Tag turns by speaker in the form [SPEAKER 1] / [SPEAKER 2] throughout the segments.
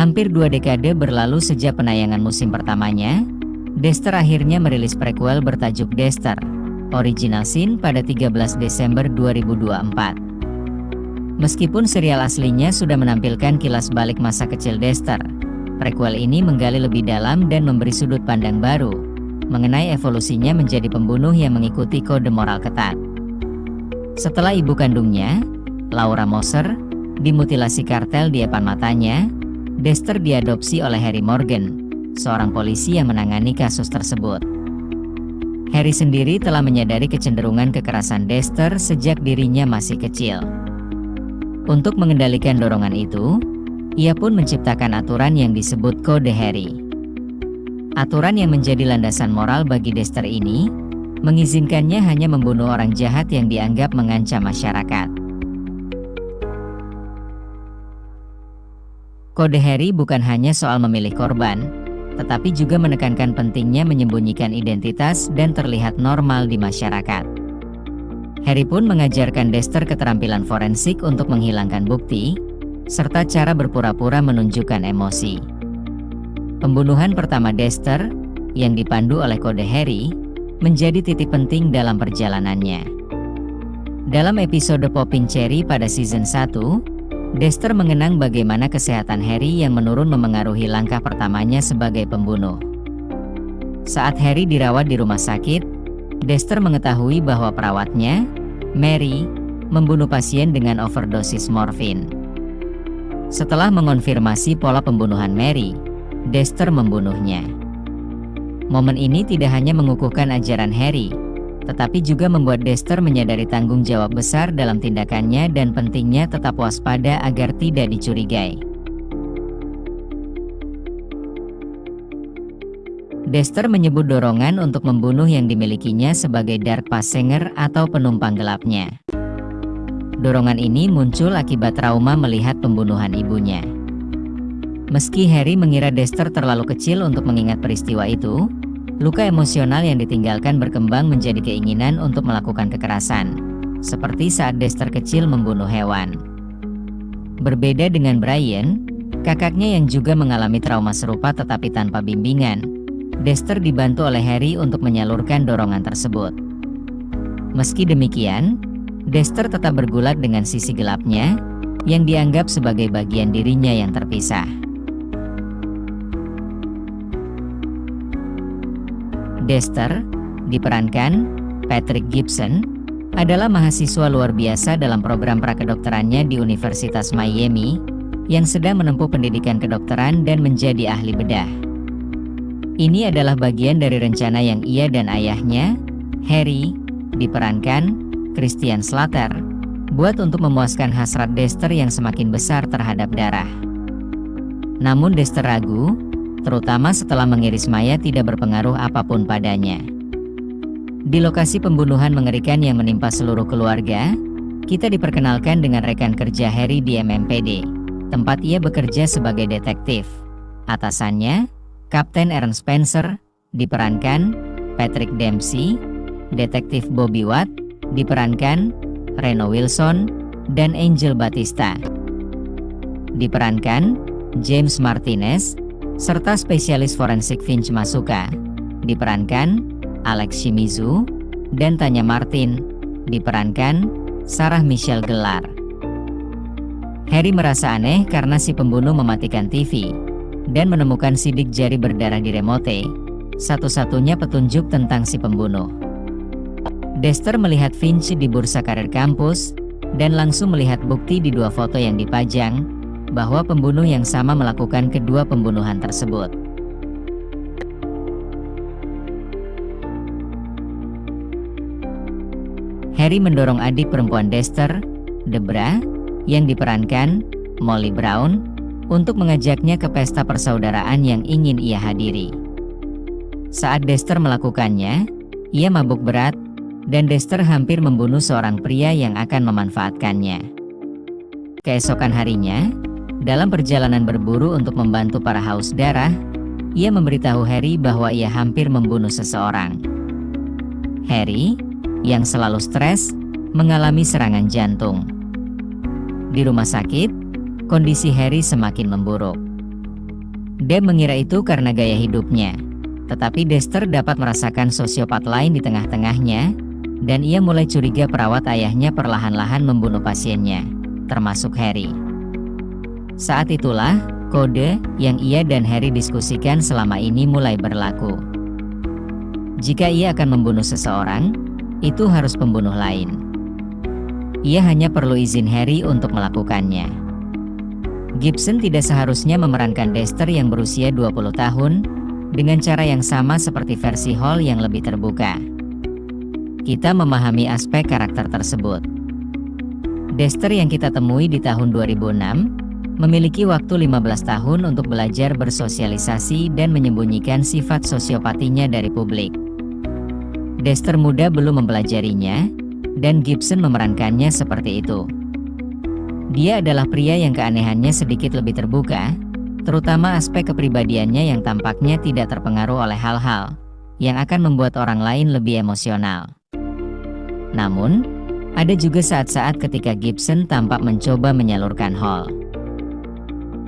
[SPEAKER 1] Hampir 2 dekade berlalu sejak penayangan musim pertamanya, Dexter akhirnya merilis prequel bertajuk Dexter: Original Sin pada 13 Desember 2024. Meskipun serial aslinya sudah menampilkan kilas balik masa kecil Dexter, prequel ini menggali lebih dalam dan memberi sudut pandang baru mengenai evolusinya menjadi pembunuh yang mengikuti kode moral ketat. Setelah ibu kandungnya, Laura Moser, dimutilasi kartel di depan matanya, Dexter diadopsi oleh Harry Morgan, seorang polisi yang menangani kasus tersebut. Harry sendiri telah menyadari kecenderungan kekerasan Dexter sejak dirinya masih kecil. Untuk mengendalikan dorongan itu, ia pun menciptakan aturan yang disebut Kode Harry. Aturan yang menjadi landasan moral bagi Dexter ini, mengizinkannya hanya membunuh orang jahat yang dianggap mengancam masyarakat. Kode Harry bukan hanya soal memilih korban, tetapi juga menekankan pentingnya menyembunyikan identitas dan terlihat normal di masyarakat. Harry pun mengajarkan Dexter keterampilan forensik untuk menghilangkan bukti, serta cara berpura-pura menunjukkan emosi. Pembunuhan pertama Dexter, yang dipandu oleh Kode Harry, menjadi titik penting dalam perjalanannya. Dalam episode Popping Cherry pada season 1, Dexter mengenang bagaimana kesehatan Harry yang menurun memengaruhi langkah pertamanya sebagai pembunuh. Saat Harry dirawat di rumah sakit, Dexter mengetahui bahwa perawatnya, Mary, membunuh pasien dengan overdosis morfin. Setelah mengonfirmasi pola pembunuhan Mary, Dexter membunuhnya. Momen ini tidak hanya mengukuhkan ajaran Harry, tetapi juga membuat Dexter menyadari tanggung jawab besar dalam tindakannya dan pentingnya tetap waspada agar tidak dicurigai. Dexter menyebut dorongan untuk membunuh yang dimilikinya sebagai dark passenger atau penumpang gelapnya. Dorongan ini muncul akibat trauma melihat pembunuhan ibunya. Meski Harry mengira Dexter terlalu kecil untuk mengingat peristiwa itu, luka emosional yang ditinggalkan berkembang menjadi keinginan untuk melakukan kekerasan, seperti saat Dexter kecil membunuh hewan. Berbeda dengan Brian, kakaknya yang juga mengalami trauma serupa tetapi tanpa bimbingan, Dexter dibantu oleh Harry untuk menyalurkan dorongan tersebut. Meski demikian, Dexter tetap bergulat dengan sisi gelapnya, yang dianggap sebagai bagian dirinya yang terpisah. Dexter, diperankan Patrick Gibson, adalah mahasiswa luar biasa dalam program prakedokterannya di Universitas Miami, yang sedang menempuh pendidikan kedokteran dan menjadi ahli bedah. Ini adalah bagian dari rencana yang ia dan ayahnya, Harry, diperankan Christian Slater, buat untuk memuaskan hasrat Dexter yang semakin besar terhadap darah. Namun Dexter ragu, terutama setelah mengiris mayat tidak berpengaruh apapun padanya. Di lokasi pembunuhan mengerikan yang menimpa seluruh keluarga, kita diperkenalkan dengan rekan kerja Harry di MMPD, tempat ia bekerja sebagai detektif. Atasannya, Kapten Aaron Spencer, diperankan Patrick Dempsey, Detektif Bobby Watt, diperankan Reno Wilson, dan Angel Batista, diperankan James Martinez, serta spesialis forensik Finch Masuka, diperankan Alex Shimizu, dan Tanya Martin, diperankan Sarah Michelle Gellar. Harry merasa aneh karena si pembunuh mematikan TV, dan menemukan sidik jari berdarah di remote, satu-satunya petunjuk tentang si pembunuh. Dexter melihat Finch di bursa karir kampus, dan langsung melihat bukti di 2 foto yang dipajang, bahwa pembunuh yang sama melakukan kedua pembunuhan tersebut. Harry mendorong adik perempuan Dexter, Debra, yang diperankan Molly Brown, untuk mengajaknya ke pesta persaudaraan yang ingin ia hadiri. Saat Dexter melakukannya, ia mabuk berat, dan Dexter hampir membunuh seorang pria yang akan memanfaatkannya. Keesokan harinya, dalam perjalanan berburu untuk membantu para haus darah, ia memberitahu Harry bahwa ia hampir membunuh seseorang. Harry, yang selalu stres, mengalami serangan jantung. Di rumah sakit, kondisi Harry semakin memburuk. Deb mengira itu karena gaya hidupnya, tetapi Dexter dapat merasakan sosiopat lain di tengah-tengahnya, dan ia mulai curiga perawat ayahnya perlahan-lahan membunuh pasiennya, termasuk Harry. Saat itulah, kode yang ia dan Harry diskusikan selama ini mulai berlaku. Jika ia akan membunuh seseorang, itu harus pembunuh lain. Ia hanya perlu izin Harry untuk melakukannya. Gibson tidak seharusnya memerankan Dexter yang berusia 20 tahun, dengan cara yang sama seperti versi Hall yang lebih terbuka. Kita memahami aspek karakter tersebut. Dexter yang kita temui di tahun 2006, memiliki waktu 15 tahun untuk belajar bersosialisasi dan menyembunyikan sifat sosiopatinya dari publik. Dexter muda belum mempelajarinya, dan Gibson memerankannya seperti itu. Dia adalah pria yang keanehannya sedikit lebih terbuka, terutama aspek kepribadiannya yang tampaknya tidak terpengaruh oleh hal-hal yang akan membuat orang lain lebih emosional. Namun, ada juga saat-saat ketika Gibson tampak mencoba menyalurkan Hall,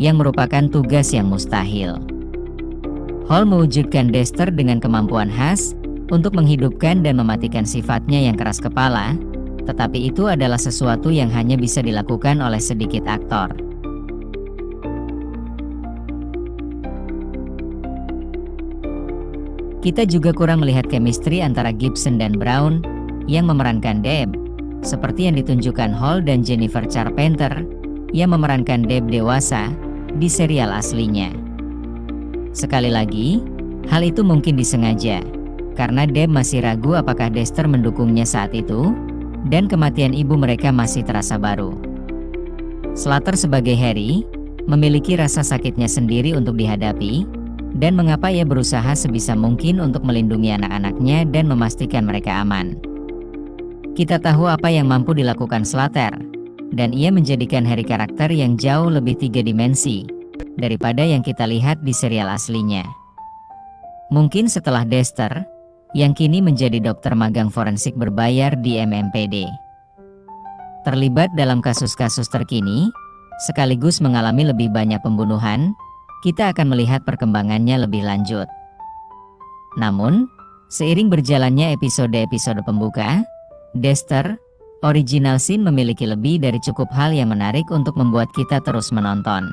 [SPEAKER 1] yang merupakan tugas yang mustahil. Hall mewujudkan Dexter dengan kemampuan khas untuk menghidupkan dan mematikan sifatnya yang keras kepala, tetapi itu adalah sesuatu yang hanya bisa dilakukan oleh sedikit aktor. Kita juga kurang melihat chemistry antara Gibson dan Brown yang memerankan Deb, seperti yang ditunjukkan Hall dan Jennifer Charpenter yang memerankan Deb dewasa di serial aslinya. Sekali lagi, hal itu mungkin disengaja, karena Deb masih ragu apakah Dexter mendukungnya saat itu, dan kematian ibu mereka masih terasa baru. Slater sebagai Harry, memiliki rasa sakitnya sendiri untuk dihadapi, dan mengapa ia berusaha sebisa mungkin untuk melindungi anak-anaknya dan memastikan mereka aman. Kita tahu apa yang mampu dilakukan Slater, dan ia menjadikan Harry karakter yang jauh lebih 3 dimensi, daripada yang kita lihat di serial aslinya. Mungkin setelah Dexter, yang kini menjadi dokter magang forensik berbayar di MMPD, terlibat dalam kasus-kasus terkini, sekaligus mengalami lebih banyak pembunuhan, kita akan melihat perkembangannya lebih lanjut. Namun, seiring berjalannya episode-episode pembuka, Dexter Original Sin memiliki lebih dari cukup hal yang menarik untuk membuat kita terus menonton.